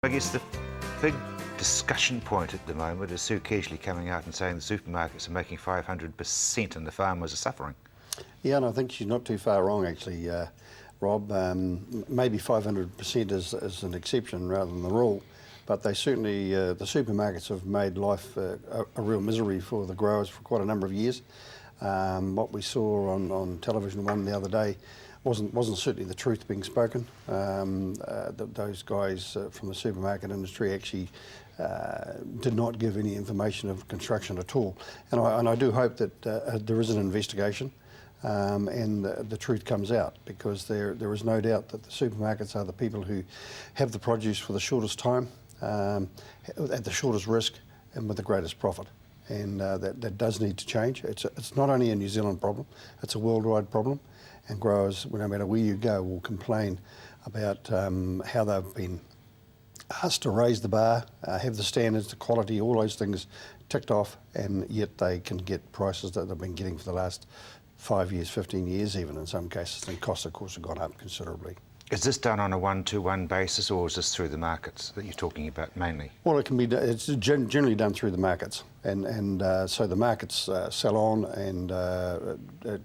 I guess the big discussion point at the moment is Sue Kesley coming out and saying the supermarkets are making 500% and the farmers are suffering. Yeah, and I think she's not too far wrong actually, Rob. Maybe 500% is an exception rather than the rule, but they certainly, the supermarkets have made life a real misery for the growers for quite a number of years. What we saw on Television One the other day wasn't certainly the truth being spoken. Those guys from the supermarket industry actually did not give any information of construction at all. And I do hope that there is an investigation and the truth comes out, because there is no doubt that the supermarkets are the people who have the produce for the shortest time, at the shortest risk and with the greatest profit. And that does need to change. It's not only a New Zealand problem, it's a worldwide problem. And growers, no matter where you go, will complain about how they've been asked to raise the bar, have the standards, the quality, all those things ticked off, and yet they can get prices that they've been getting for the last 5 years, 15 years even in some cases, and costs of course have gone up considerably. Is this done on a one-to-one basis, or is this through the markets that you're talking about mainly? Well, it can be. It's generally done through the markets, and so the markets sell on and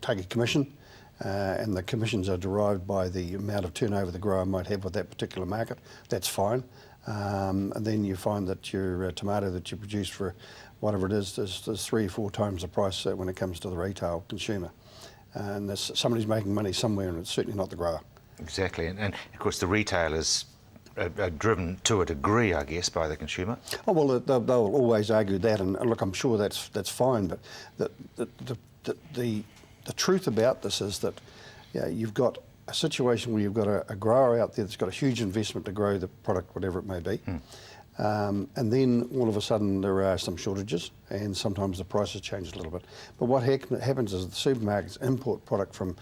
take a commission, and the commissions are derived by the amount of turnover the grower might have with that particular market. That's fine, and then you find that your tomato that you produce for whatever it is 3 or 4 times the price when it comes to the retail consumer, and somebody's making money somewhere, and it's certainly not the grower. Exactly, and of course the retailers are driven to a degree, I guess, by the consumer. Oh well, they'll always argue that, and look, I'm sure that's fine, but the truth about this is that you've got a situation where you've got a grower out there that's got a huge investment to grow the product, whatever it may be, and then all of a sudden there are some shortages, and sometimes the prices change a little bit. But what happens is the supermarkets import product from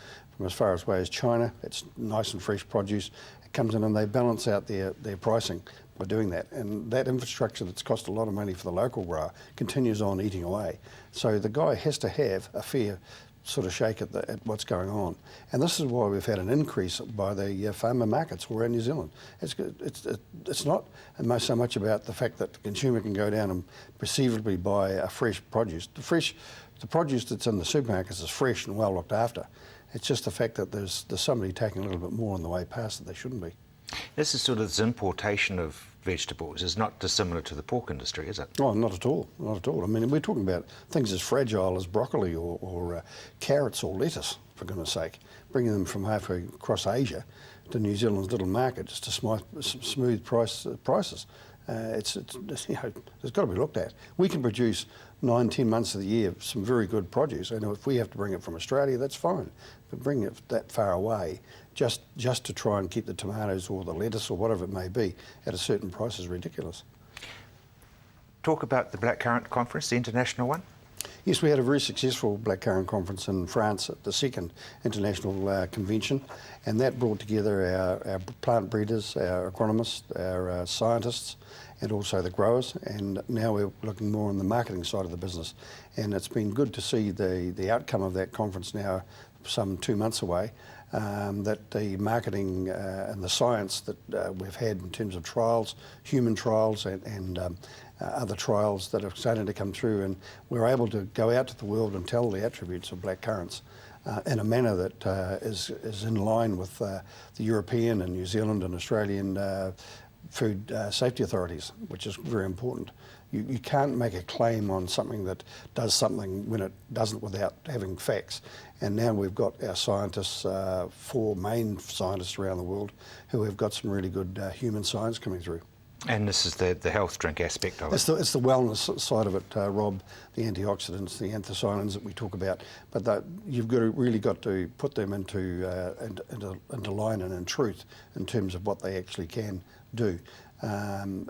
as far away as China. It's nice and fresh produce. It comes in and they balance out their pricing by doing that. And that infrastructure that's cost a lot of money for the local grower continues on eating away. So the guy has to have a fair sort of shake at what's going on. And this is why we've had an increase by the farmer markets all around New Zealand. It's not so much about the fact that the consumer can go down and perceivably buy a fresh produce. The produce that's in the supermarkets is fresh and well looked after. It's just the fact that there's somebody taking a little bit more on the way past that they shouldn't be. This is sort of this importation of vegetables is not dissimilar to the pork industry, is it? Oh, not at all, not at all. I mean, we're talking about things as fragile as broccoli or carrots or lettuce, for goodness sake, bringing them from halfway across Asia to New Zealand's little market just to smooth prices. It's got to be looked at. We can produce 9-10 months of the year some very good produce, and if we have to bring it from Australia, that's fine. But bring it that far away just to try and keep the tomatoes or the lettuce or whatever it may be at a certain price is ridiculous. Talk about the blackcurrant conference, the international one. Yes, we had a very successful blackcurrant conference in France at the second international convention, and that brought together our plant breeders, our agronomists, our scientists, and also the growers. And now we're looking more on the marketing side of the business. And it's been good to see the outcome of that conference now, some 2 months away, that the marketing and the science that we've had in terms of trials, human trials and other trials that are starting to come through, and we're able to go out to the world and tell the attributes of blackcurrants in a manner that is in line with the European and New Zealand and Australian food safety authorities, which is very important. You can't make a claim on something that does something when it doesn't without having facts. And now we've got our scientists, 4 main scientists around the world, who have got some really good human science coming through. And this is the health drink aspect of it. It's the wellness side of it, Rob, the antioxidants, the anthocyanins that we talk about. But you've really got to put them into line and in truth in terms of what they actually can do.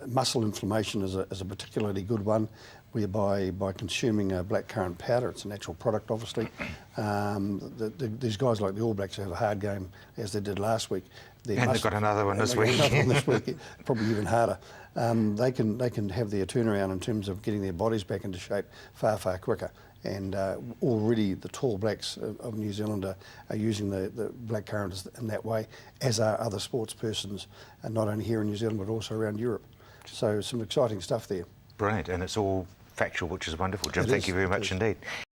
Muscle inflammation is a particularly good one, whereby by consuming blackcurrant powder, it's a natural product obviously, these guys like the All Blacks who have a hard game as they did last week. And they've got another one this week. Probably even harder. They can have their turnaround in terms of getting their bodies back into shape far, far quicker. And already the tall blacks of New Zealand are using the blackcurrant in that way, as are other sports persons, not only here in New Zealand but also around Europe. So some exciting stuff there. Brilliant, and it's all factual, which is wonderful. Jim, It thank is, you very it much is. indeed.